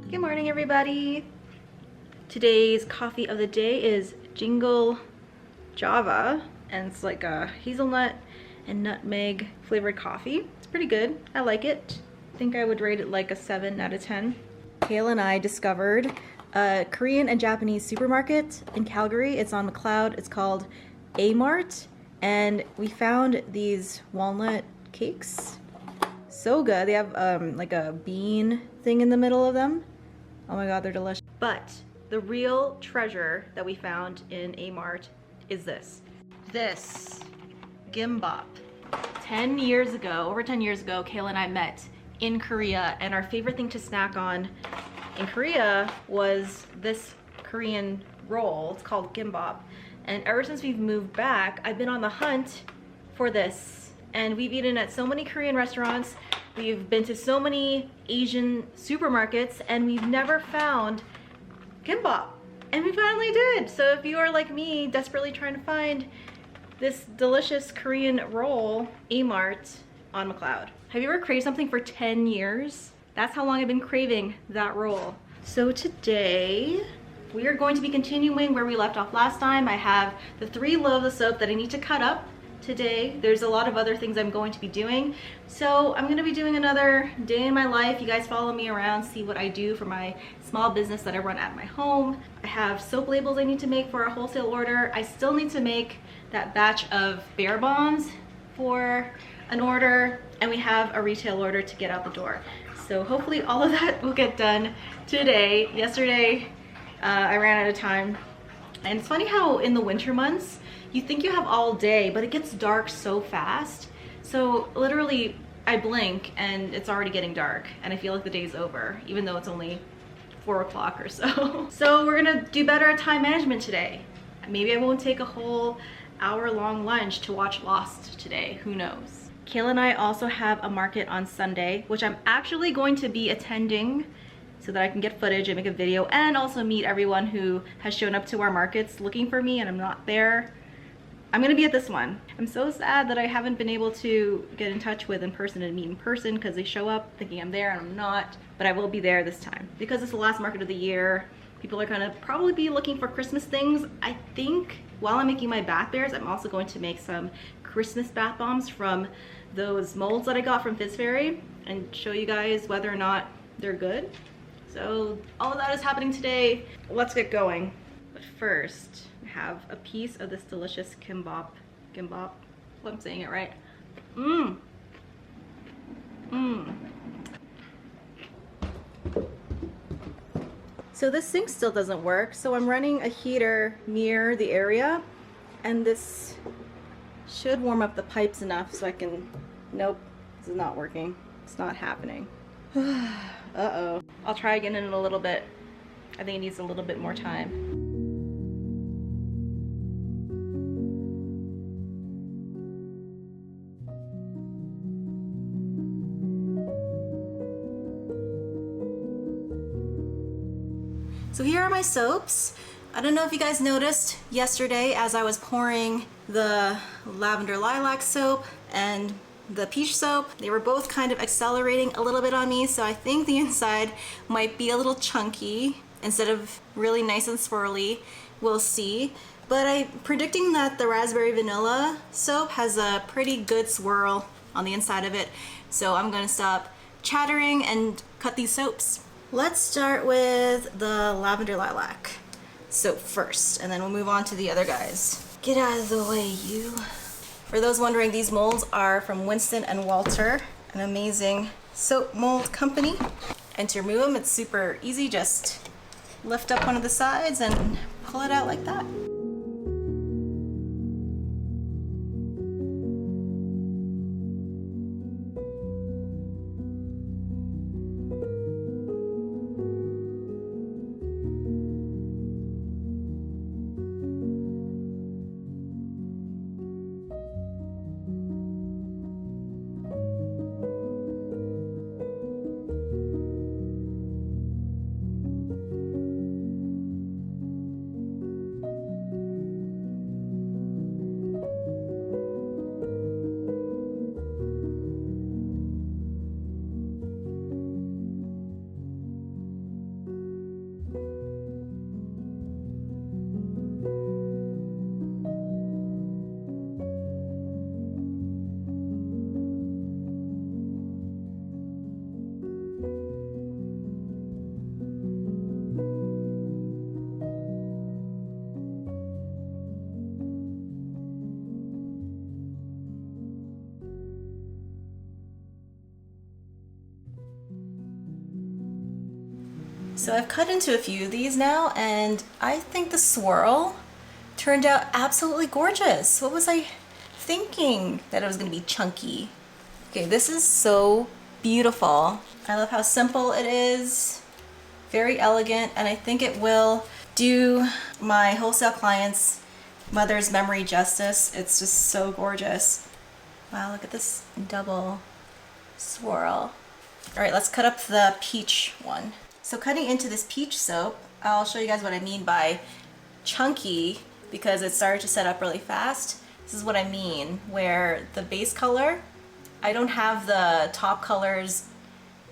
Good morning, everybody. Today's coffee of the day is Jingle Java, and it's like a hazelnut and nutmeg flavored coffee. It's pretty good. I like it. I think I would rate it like a 7 out of 10. Kayla and I discovered a Korean and Japanese supermarket in Calgary. It's on McLeod. It's called A-Mart, and we found these walnut cakes. So good. They have like a bean thing in the middle of them. Oh my god, they're delicious. But the real treasure that we found in A-Mart is this. This gimbap. 10 years ago, over 10 years ago, Kayla and I met in Korea, and our favorite thing to snack on in Korea was this Korean roll. It's called gimbap. And ever since we've moved back, I've been on the hunt for this. And we've eaten at so many Korean restaurants. We've been to so many Asian supermarkets, and we've never found gimbap. And we finally did. So if you are like me, desperately trying to find this delicious Korean roll, A-Mart on McLeod. Have you ever craved something for 10 years? That's how long I've been craving that roll. So today, we are going to be continuing where we left off last time. I have the 3 loaves of soap that I need to cut up today. There's a lot of other things I'm going to be doing. So I'm going to be doing another day in my life. You guys follow me around, see what I do for my small business that I run at my home. I have soap labels I need to make for a wholesale order. I still need to make that batch of bear bombs for an order, and we have a retail order to get out the door. So hopefully all of that will get done today. Yesterday, I ran out of time. And it's funny how in the winter months, you think you have all day, but it gets dark so fast. So literally, I blink and it's already getting dark, and I feel like the day's over, even though it's only 4 o'clock or so. So we're gonna do better at time management today. Maybe I won't take a whole hour-long lunch to watch Lost today, who knows. Kayla and I also have a market on Sunday, which I'm actually going to be attending so that I can get footage and make a video, and also meet everyone who has shown up to our markets looking for me and I'm not there. I'm gonna be at this one. I'm so sad that I haven't been able to get in touch with in person and meet in person, because they show up thinking I'm there and I'm not, but I will be there this time. Because it's the last market of the year, people are gonna probably be looking for Christmas things. I think while I'm making my bath bears, I'm also going to make some Christmas bath bombs from those molds that I got from Fizz Fairy and show you guys whether or not they're good. So all of that is happening today. Let's get going. But first, I have a piece of this delicious gimbap. Hope I'm saying it right. So this sink still doesn't work, so I'm running a heater near the area, and this should warm up the pipes enough so I can... Nope, this is not working. It's not happening. Uh-oh. I'll try again in a little bit. I think it needs a little bit more time. So here are my soaps. I don't know if you guys noticed yesterday as I was pouring the lavender lilac soap and the peach soap, they were both kind of accelerating a little bit on me, so I think the inside might be a little chunky instead of really nice and swirly. We'll see. But I'm predicting that the raspberry vanilla soap has a pretty good swirl on the inside of it, so I'm gonna stop chattering and cut these soaps. Let's start with the lavender lilac soap first, and then we'll move on to the other guys. Get out of the way, you. For those wondering, these molds are from Winston & Walter, an amazing soap mold company. And to remove them, it's super easy. Just lift up one of the sides and pull it out like that. So I've cut into a few of these now, and I think the swirl turned out absolutely gorgeous. What was I thinking? That it was gonna be chunky. Okay, this is so beautiful. I love how simple it is, very elegant, and I think it will do my wholesale clients' mother's memory justice. It's just so gorgeous. Wow, look at this double swirl. All right, let's cut up the peach one. So cutting into this peach soap, I'll show you guys what I mean by chunky, because it started to set up really fast. This is what I mean, where the base color, I don't have the top colors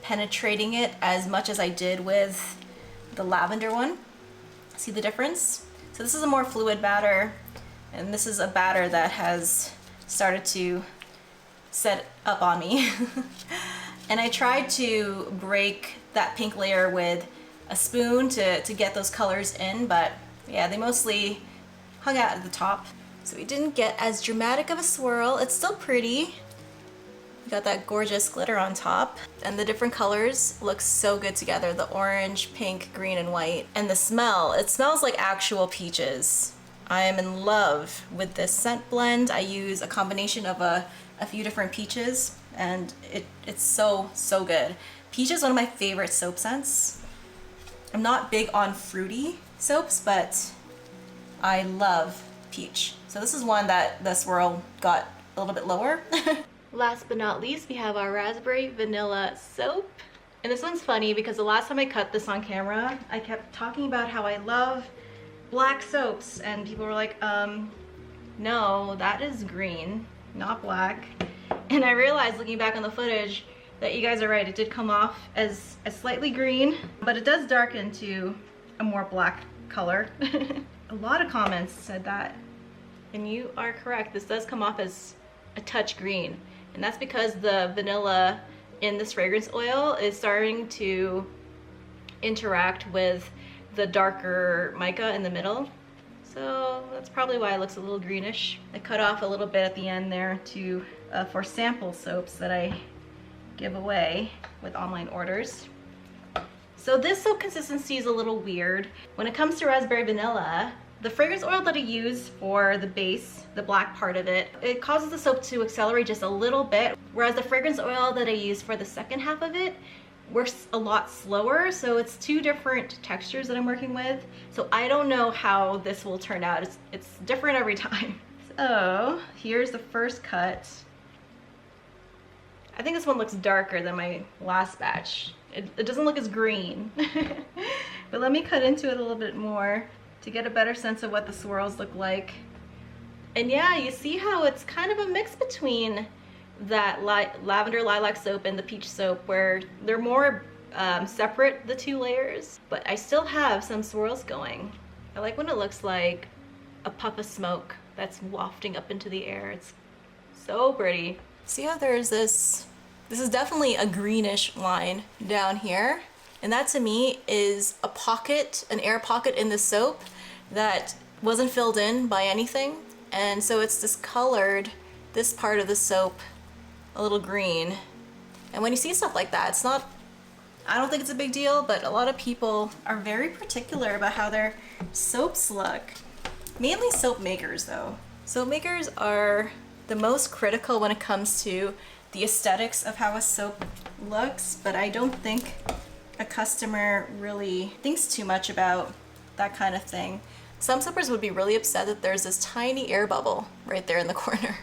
penetrating it as much as I did with the lavender one. See the difference? So this is a more fluid batter, and this is a batter that has started to set up on me. And I tried to break that pink layer with a spoon to get those colors in, but yeah, they mostly hung out at the top. So we didn't get as dramatic of a swirl. It's still pretty. We got that gorgeous glitter on top, and the different colors look so good together. The orange, pink, green, and white. And the smell, it smells like actual peaches. I am in love with this scent blend. I use a combination of a few different peaches, and it's so good. Peach is one of my favorite soap scents. I'm not big on fruity soaps, but I love peach. So this is one that the swirl got a little bit lower. Last but not least, we have our raspberry vanilla soap. And this one's funny because the last time I cut this on camera, I kept talking about how I love black soaps, and people were like, no, that is green, not black. And I realized, looking back on the footage, that you guys are right, it did come off as slightly green, but it does darken to a more black color. A lot of comments said that, and you are correct, this does come off as a touch green. And that's because the vanilla in this fragrance oil is starting to interact with the darker mica in the middle. So that's probably why it looks a little greenish. I cut off a little bit at the end there for sample soaps that I give away with online orders. So this soap consistency is a little weird. When it comes to raspberry vanilla, the fragrance oil that I use for the base, the black part of it, it causes the soap to accelerate just a little bit, whereas the fragrance oil that I use for the second half of it works a lot slower. So it's two different textures that I'm working with. So I don't know how this will turn out. It's different every time. So here's the first cut. I think this one looks darker than my last batch. It doesn't look as green. But let me cut into it a little bit more to get a better sense of what the swirls look like. And yeah, you see how it's kind of a mix between that lavender lilac soap and the peach soap, where they're more separate, the two layers, but I still have some swirls going. I like when it looks like a puff of smoke that's wafting up into the air. It's so pretty. See how there's this is definitely a greenish line down here, and that to me is a pocket, an air pocket in the soap that wasn't filled in by anything, and so it's discolored this part of the soap a little green. And when you see stuff like that, it's not, I don't think it's a big deal, but a lot of people are very particular about how their soaps look. Mainly soap makers though. Soap makers are the most critical when it comes to the aesthetics of how a soap looks, but I don't think a customer really thinks too much about that kind of thing. Some soapers would be really upset that there's this tiny air bubble right there in the corner.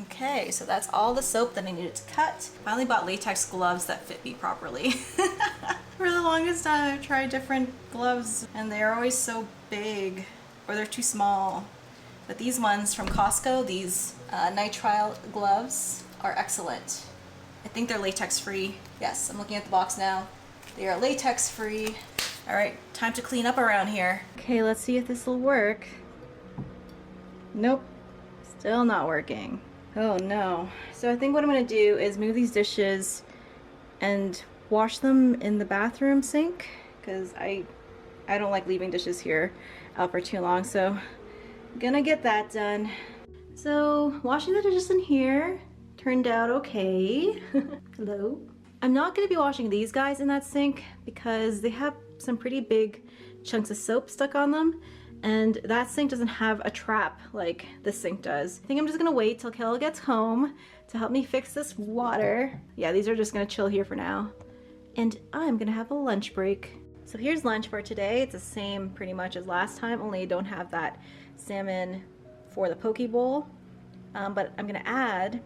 Okay, so that's all the soap that I needed to cut. I finally bought latex gloves that fit me properly. For the longest time, I've tried different gloves and they're always so big or they're too small. But these ones from Costco, these nitrile gloves, are excellent. I think they're latex free. Yes, I'm looking at the box now. They are latex free. All right, time to clean up around here. Okay, let's see if this will work. Nope, still not working. Oh no. So I think what I'm gonna do is move these dishes and wash them in the bathroom sink, because I don't like leaving dishes here out for too long, so I'm gonna get that done. So washing the dishes in here turned out okay. Hello. I'm not going to be washing these guys in that sink because they have some pretty big chunks of soap stuck on them, and that sink doesn't have a trap like this sink does. I think I'm just gonna wait till Kel gets home to help me fix this water. Yeah, these are just gonna chill here for now. And I'm gonna have a lunch break. So here's lunch for today. It's the same pretty much as last time, only I don't have that salmon for the poke bowl. But I'm gonna add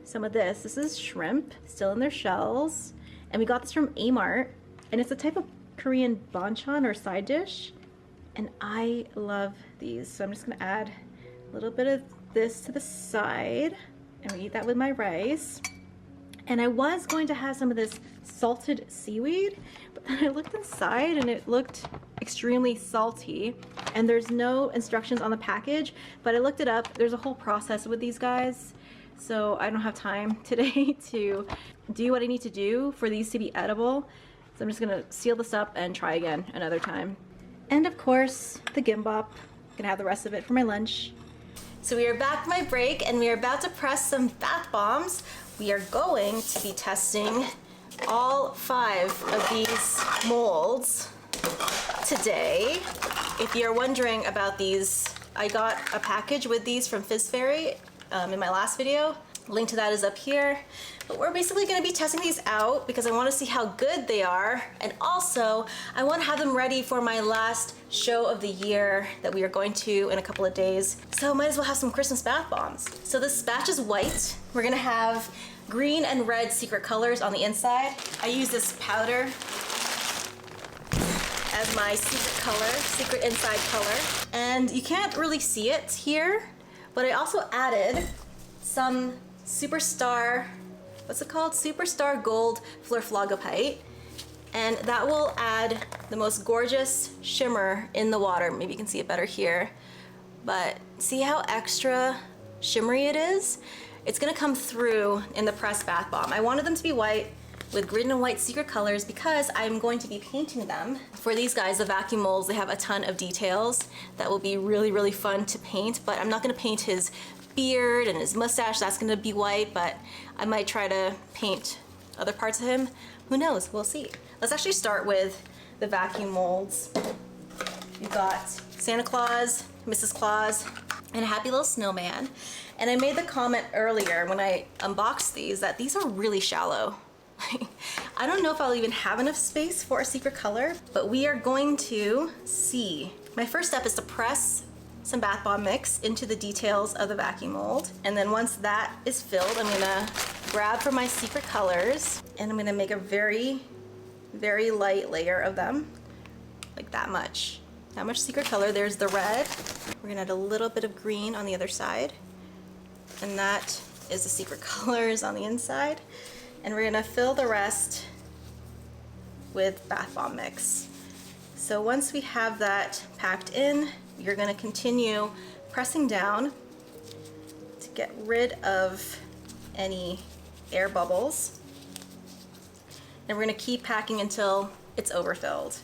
some of this. This is shrimp, still in their shells. And we got this from Amart, and it's a type of Korean banchan or side dish. And I love these. So I'm just gonna add a little bit of this to the side, and we eat that with my rice. And I was going to have some of this salted seaweed, but then I looked inside and it looked extremely salty, and there's no instructions on the package, but I looked it up. There's a whole process with these guys, so I don't have time today to do what I need to do for these to be edible. So I'm just gonna seal this up and try again another time. And of course, the gimbap. I'm gonna have the rest of it for my lunch. So we are back from my break, and we are about to press some bath bombs. We are going to be testing all 5 of these molds today. If you're wondering about these, I got a package with these from Fizz Fairy in my last video. Link to that is up here. But we're basically gonna be testing these out because I wanna see how good they are. And also, I wanna have them ready for my last show of the year that we are going to in a couple of days. So might as well have some Christmas bath bombs. So this batch is white. We're gonna have green and red secret colors on the inside. I use this powder as my secret color, secret inside color. And you can't really see it here, but I also added some Superstar, what's it called? Superstar Gold Fluorphlogopite. And that will add the most gorgeous shimmer in the water. Maybe you can see it better here. But see how extra shimmery it is? It's gonna come through in the pressed bath bomb. I wanted them to be white with green and white secret colors because I'm going to be painting them. For these guys, the vacuum molds, they have a ton of details that will be really, really fun to paint, but I'm not gonna paint his beard and his mustache. That's gonna be white, but I might try to paint other parts of him. Who knows, we'll see. Let's actually start with the vacuum molds. We've got Santa Claus, Mrs. Claus, and a happy little snowman. And I made the comment earlier when I unboxed these that these are really shallow. I don't know if I'll even have enough space for a secret color, but we are going to see. My first step is to press some bath bomb mix into the details of the vacuum mold. And then once that is filled, I'm gonna grab for my secret colors, and I'm gonna make a very, very light layer of them, like that much. That much secret color. There's the red. We're gonna add a little bit of green on the other side. And that is the secret colors on the inside. And we're gonna fill the rest with bath bomb mix. So once we have that packed in, you're gonna continue pressing down to get rid of any air bubbles. And we're gonna keep packing until it's overfilled.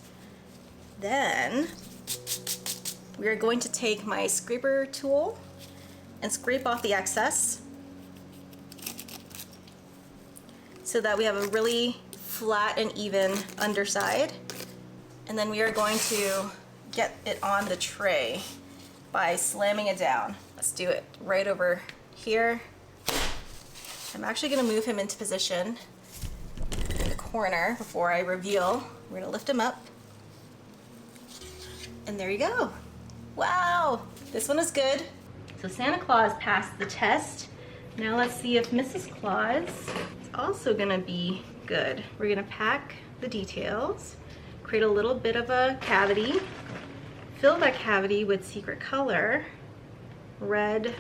Then we are going to take my scraper tool and scrape off the excess so that we have a really flat and even underside. And then we are going to get it on the tray by slamming it down. Let's do it right over here. I'm actually gonna move him into position in the corner before I reveal. We're gonna lift him up. And there you go. Wow, this one is good. So Santa Claus passed the test. Now let's see if Mrs. Claus is also gonna be good. We're gonna pack the details, create a little bit of a cavity, fill that cavity with secret color, red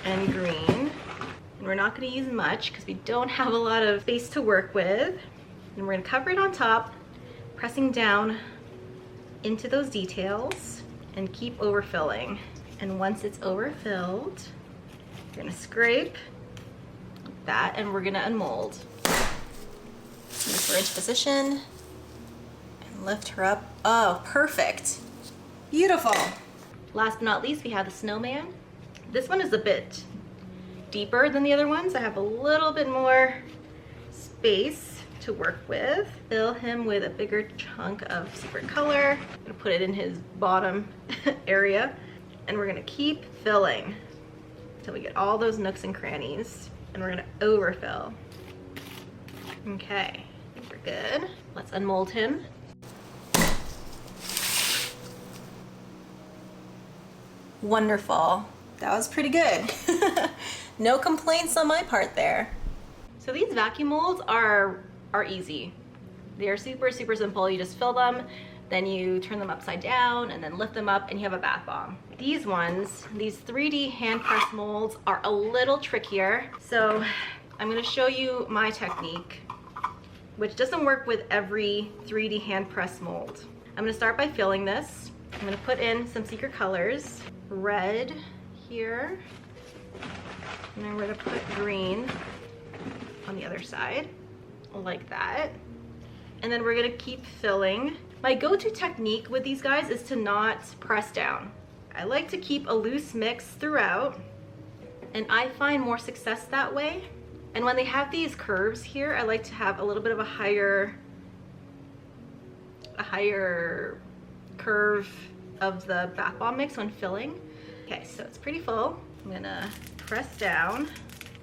and green. And we're not gonna use much because we don't have a lot of space to work with. And we're gonna cover it on top, pressing down into those details and keep overfilling. And once it's overfilled, we're gonna scrape that and we're gonna unmold. Move her into position and lift her up. Oh, perfect. Beautiful. Last but not least, we have the snowman. This one is a bit deeper than the other ones. I have a little bit more space to work with. Fill him with a bigger chunk of secret color. I'm gonna put it in his bottom area, and we're gonna keep filling until we get all those nooks and crannies, and we're gonna overfill. Okay, I think we're good. Let's unmold him. Wonderful. That was pretty good. No complaints on my part there. So these vacuum molds are easy. They're super, super simple. You just fill them, then you turn them upside down and then lift them up and you have a bath bomb. These ones, these 3D hand press molds are a little trickier. So I'm gonna show you my technique, which doesn't work with every 3D hand press mold. I'm gonna start by filling this. I'm gonna put in some secret colors. Red here, and then we're gonna put green on the other side, like that. And then we're gonna keep filling. My go-to technique with these guys is to not press down. I like to keep a loose mix throughout, and I find more success that way. And when they have these curves here, I like to have a little bit of a higher curve of the bath bomb mix when filling. Okay, so it's pretty full. I'm gonna press down,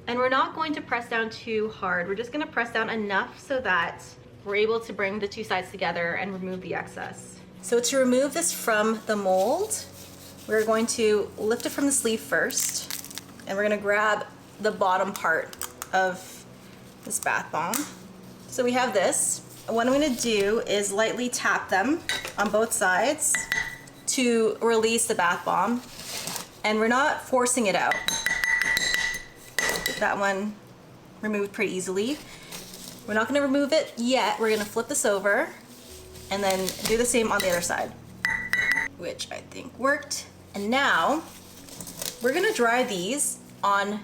and we're not going to press down too hard. We're just gonna press down enough so that we're able to bring the two sides together and remove the excess. So to remove this from the mold, we're going to lift it from the sleeve first, and we're gonna grab the bottom part of this bath bomb. So we have this. What I'm gonna do is lightly tap them on both sides to release the bath bomb, and we're not forcing it out. That one removed pretty easily. We're not gonna remove it yet. We're gonna flip this over and then do the same on the other side, which I think worked. And now we're gonna dry these on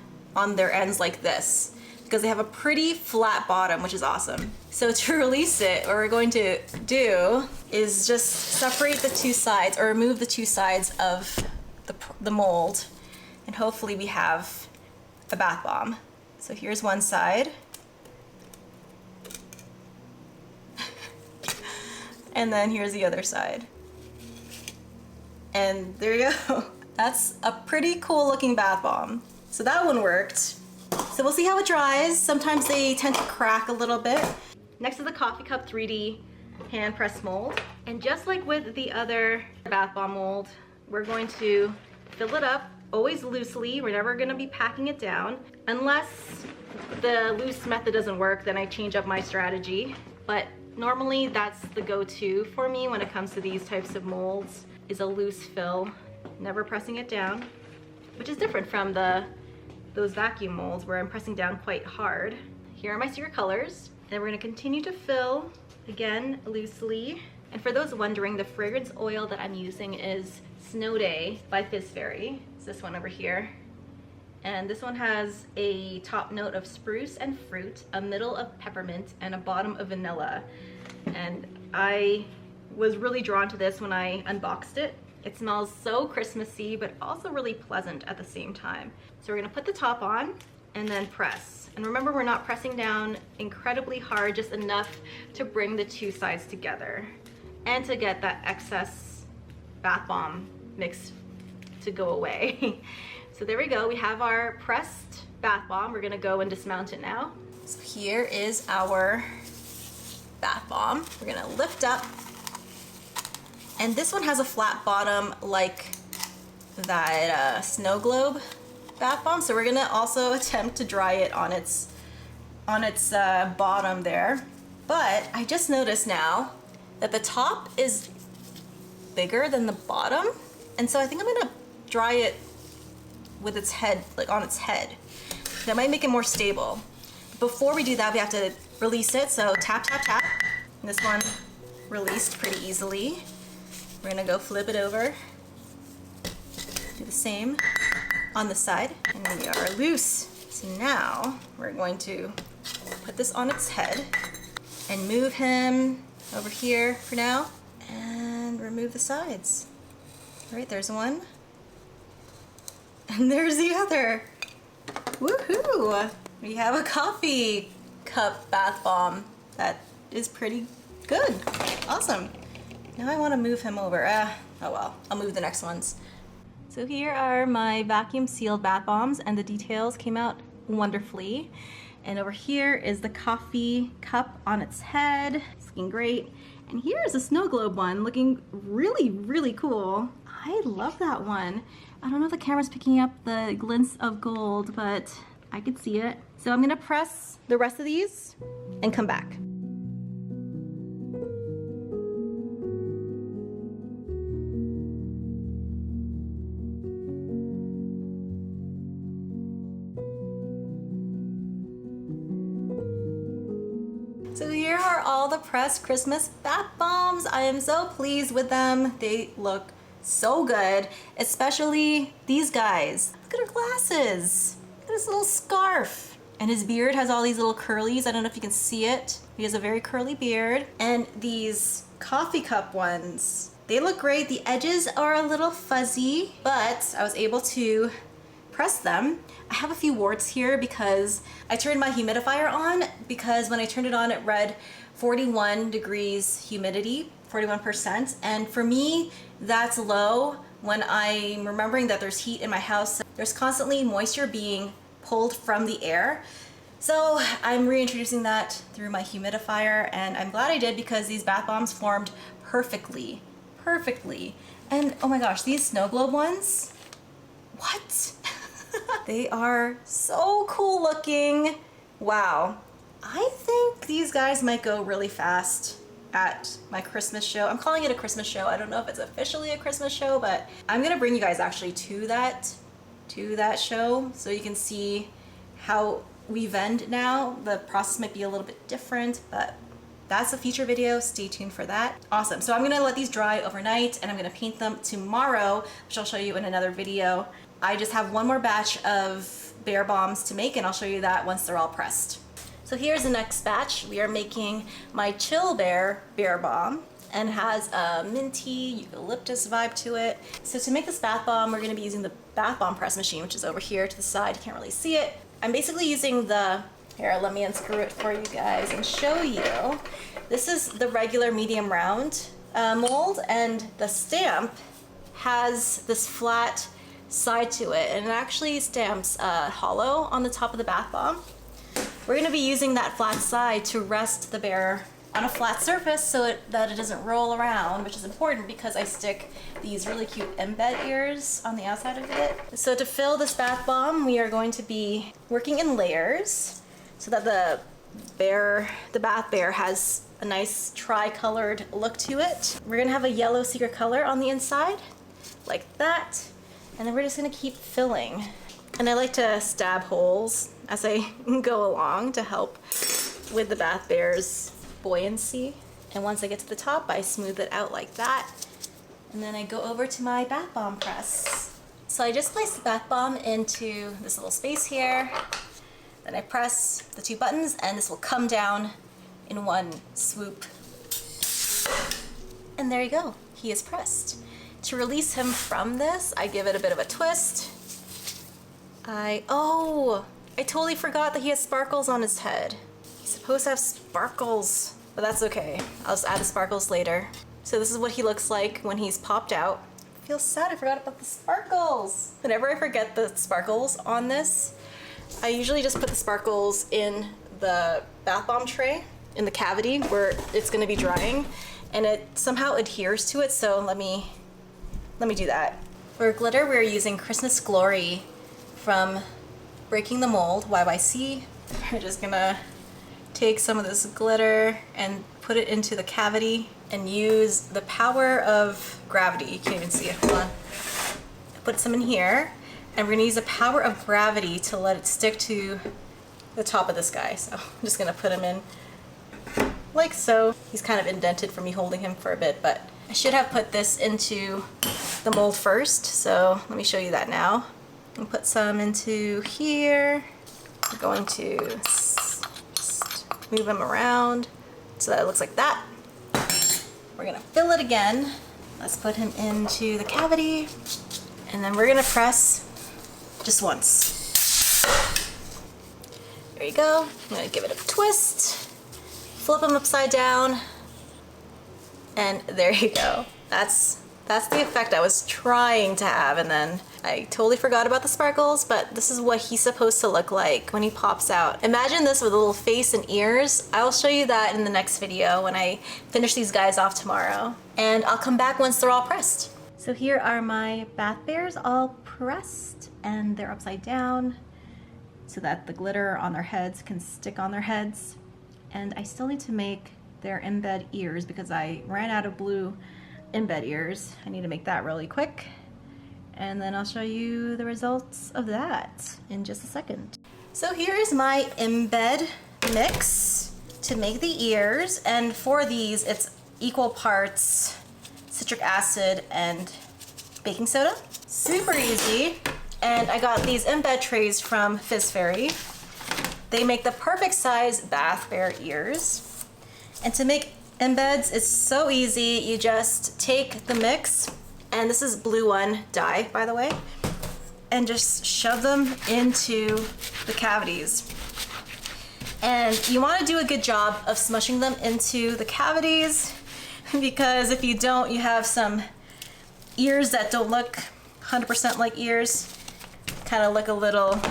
their ends like this, because they have a pretty flat bottom, which is awesome. So to release it, what we're going to do is just separate the two sides, or remove the two sides of the mold, and hopefully we have a bath bomb. So here's one side. And then here's the other side. And there you go. That's a pretty cool looking bath bomb. So that one worked. So we'll see how it dries. Sometimes they tend to crack a little bit. Next is the coffee cup 3D hand press mold. And just like with the other bath bomb mold, we're going to fill it up, always loosely. We're never gonna be packing it down. Unless the loose method doesn't work, then I change up my strategy. But normally that's the go-to for me when it comes to these types of molds, is a loose fill, never pressing it down, which is different from those vacuum molds where I'm pressing down quite hard. Here are my secret colors, and we're gonna continue to fill, again, loosely. And for those wondering, the fragrance oil that I'm using is Snow Day by Fizz Fairy. It's this one over here. And this one has a top note of spruce and fruit, a middle of peppermint, and a bottom of vanilla. And I was really drawn to this when I unboxed it. It smells so Christmassy, but also really pleasant at the same time. So we're gonna put the top on and then press. And remember, we're not pressing down incredibly hard, just enough to bring the two sides together and to get that excess bath bomb mix to go away. So there we go, we have our pressed bath bomb. We're gonna go and dismount it now. So here is our bath bomb. We're gonna lift up, and this one has a flat bottom like that snow globe bath bomb. So we're gonna also attempt to dry it on its bottom there. But I just noticed now that the top is bigger than the bottom, and so I think I'm gonna dry it with its head, like on its head. That might make it more stable. Before we do that, we have to release it. So tap, tap, tap. And this one released pretty easily. We're gonna go flip it over. Do the same on the side, and we are loose. So now we're going to put this on its head and move him over here for now, and remove the sides. All right, there's one. And there's the other. Woohoo! We have a coffee cup bath bomb that is pretty good. Awesome. Now I want to move him over. Oh well, I'll move the next ones. So here are my vacuum sealed bath bombs, and the details came out wonderfully. And over here is the coffee cup on its head. It's looking great. And here is a snow globe one looking really, really cool. I love that one. I don't know if the camera's picking up the glints of gold, but I could see it. So I'm gonna press the rest of these and come back. So here are all the pressed Christmas bath bombs. I am so pleased with them. They look so good, especially these guys. Look at her glasses. Look at his little scarf. And his beard has all these little curlies. I don't know if you can see it. He has a very curly beard. And these coffee cup ones, they look great. The edges are a little fuzzy, but I was able to press them. I have a few warts here because I turned my humidifier on, because when I turned it on it read 41 degrees humidity, 41%, and for me that's low when I'm remembering that there's heat in my house. There's constantly moisture being pulled from the air. So I'm reintroducing that through my humidifier, and I'm glad I did because these bath bombs formed perfectly. And oh my gosh, these snow globe ones, what? They are so cool looking. Wow. I think these guys might go really fast at my Christmas show. I'm calling it a Christmas show. I don't know if it's officially a Christmas show, but I'm gonna bring you guys actually to that show so you can see how we vend now. The process might be a little bit different, but that's a future video. Stay tuned for that. Awesome. So I'm gonna let these dry overnight and I'm gonna paint them tomorrow, which I'll show you in another video. I just have one more batch of bear bombs to make, and I'll show you that once they're all pressed. So here's the next batch. We are making my Chill Bear bear bomb, and has a minty eucalyptus vibe to it. So to make this bath bomb, we're gonna be using the bath bomb press machine, which is over here to the side. You can't really see it. I'm basically using here, let me unscrew it for you guys and show you. This is the regular medium round mold, and the stamp has this flat side to it, and it actually stamps hollow on the top of the bath bomb. We're going to be using that flat side to rest the bear on a flat surface so that it doesn't roll around, which is important because I stick these really cute embed ears on the outside of it. So to fill this bath bomb, we are going to be working in layers so that the bath bear has a nice tri-colored look to it. We're going to have a yellow secret color on the inside, like that. And then we're just gonna keep filling. And I like to stab holes as I go along to help with the bath bear's buoyancy. And once I get to the top, I smooth it out like that. And then I go over to my bath bomb press. So I just placed the bath bomb into this little space here. Then I press the two buttons and this will come down in one swoop. And there you go, he is pressed. To release him from this, I give it a bit of a twist. I totally forgot that he has sparkles on his head. He's supposed to have sparkles, but that's okay. I'll just add the sparkles later. So this is what he looks like when he's popped out. I feel sad I forgot about the sparkles. Whenever I forget the sparkles on this, I usually just put the sparkles in the bath bomb tray, in the cavity where it's gonna be drying, and it somehow adheres to it, so let me do that. For glitter, we're using Christmas Glory from Breaking the Mold, YYC. We're just gonna take some of this glitter and put it into the cavity and use the power of gravity. You can't even see it, hold on. Put some in here, and we're gonna use the power of gravity to let it stick to the top of this guy. So I'm just gonna put him in like so. He's kind of indented from me holding him for a bit, but I should have put this into the mold first, so let me show you that now. I'm gonna put some into here. I'm going to move him around so that it looks like that. We're gonna fill it again. Let's put him into the cavity, and then we're gonna press just once. There you go. I'm gonna give it a twist, flip them upside down, and there you go. That's the effect I was trying to have, and then I totally forgot about the sparkles, but this is what he's supposed to look like when he pops out. Imagine this with a little face and ears. I'll show you that in the next video when I finish these guys off tomorrow. And I'll come back once they're all pressed. So here are my bath bears all pressed, and they're upside down so that the glitter on their heads can stick on their heads. And I still need to make their embed ears because I ran out of blue embed ears. I need to make that really quick, and then I'll show you the results of that in just a second. So here's my embed mix to make the ears, and for these it's equal parts citric acid and baking soda. Super easy. And I got these embed trays from Fizz Fairy. They make the perfect size bath bear ears. And to make embeds, it's so easy. You just take the mix, and this is blue one dye, by the way, and just shove them into the cavities. And you want to do a good job of smushing them into the cavities, because if you don't, you have some ears that don't look 100% like ears, kind of look a little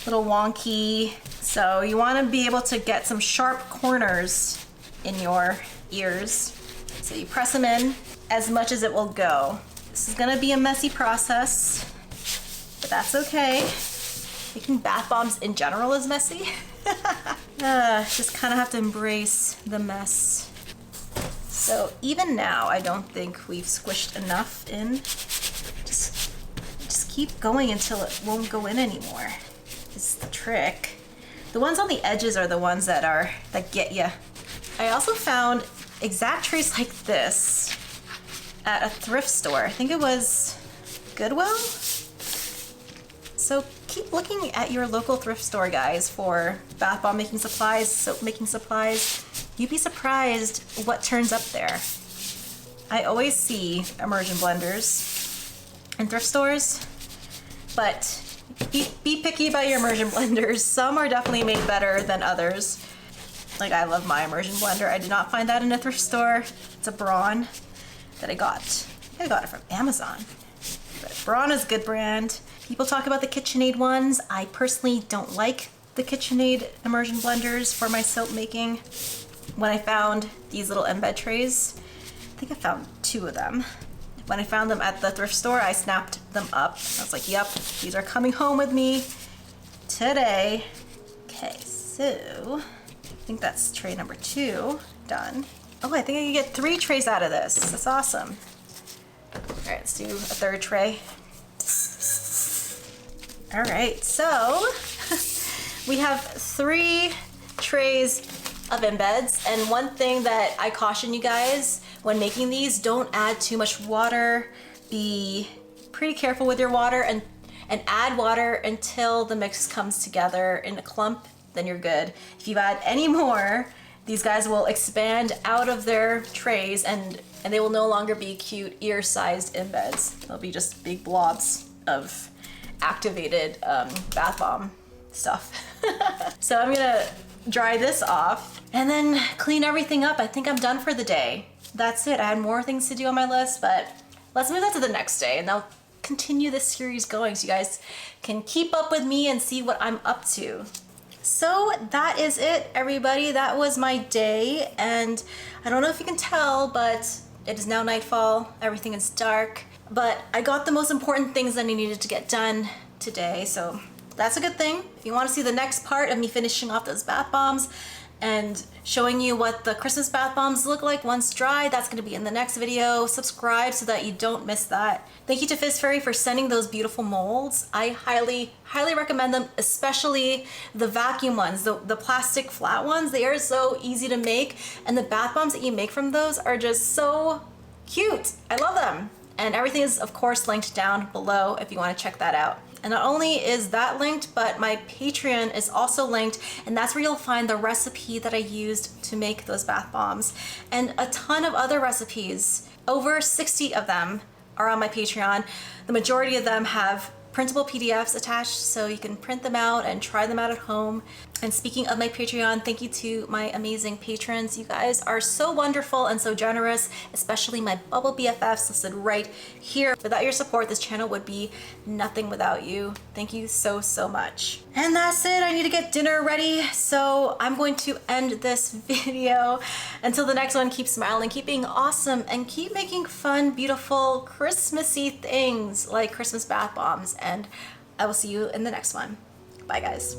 wonky. So you want to be able to get some sharp corners in your ears. So you press them in as much as it will go. This is gonna be a messy process, but that's okay. Making bath bombs in general is messy. Just kind of have to embrace the mess. So even now, I don't think we've squished enough in. Just keep going until it won't go in anymore. This is the trick. The ones on the edges are the ones that get you. I also found exact trays like this at a thrift store. I think it was Goodwill. So keep looking at your local thrift store, guys, for bath bomb making supplies, soap making supplies. You'd be surprised what turns up there. I always see immersion blenders in thrift stores, but be picky about your immersion blenders. Some are definitely made better than others. Like, I love my immersion blender. I did not find that in a thrift store. It's a Braun that I got. I got it from Amazon. But Braun is a good brand. People talk about the KitchenAid ones. I personally don't like the KitchenAid immersion blenders for my soap making. When I found these little embed trays, I think I found 2 of them. When I found them at the thrift store, I snapped them up. I was like, yep, these are coming home with me today. Okay, so I think that's tray number 2 done. Oh, I think I can get 3 trays out of this. That's awesome. All right, let's do a 3rd tray. All right, so we have 3 trays of embeds, and one thing that I caution you guys when making these, don't add too much water. Be pretty careful with your water, and add water until the mix comes together in a clump, then you're good. If you add any more, these guys will expand out of their trays, and they will no longer be cute ear-sized embeds. They'll be just big blobs of activated bath bomb stuff. So I'm gonna dry this off and then clean everything up. I think I'm done for the day. That's it. I had more things to do on my list, but let's move that to the next day, and I'll continue this series going so you guys can keep up with me and see what I'm up to. So that is it, everybody. That was my day, and I don't know if you can tell, but it is now nightfall. Everything is dark, but I got the most important things that I needed to get done today, so that's a good thing. If you want to see the next part of me finishing off those bath bombs and showing you what the Christmas bath bombs look like once dry, that's going to be in the next video. Subscribe so that you don't miss that. Thank you to Fizz Fairy for sending those beautiful molds. I highly recommend them, especially the vacuum ones, the plastic flat ones. They are so easy to make, and the bath bombs that you make from those are just so cute. I love them. And everything is, of course, linked down below if you want to check that out. And not only is that linked, but my Patreon is also linked, and that's where you'll find the recipe that I used to make those bath bombs, and a ton of other recipes. Over 60 of them are on my Patreon. The majority of them have printable PDFs attached, so you can print them out and try them out at home. And speaking of my Patreon, thank you to my amazing patrons. You guys are so wonderful and so generous, especially my bubble BFFs listed right here. Without your support, this channel would be nothing without you. Thank you so, so much. And that's it. I need to get dinner ready. So I'm going to end this video. Until the next one, keep smiling, keep being awesome, and keep making fun, beautiful, Christmassy things like Christmas bath bombs. And I will see you in the next one. Bye, guys.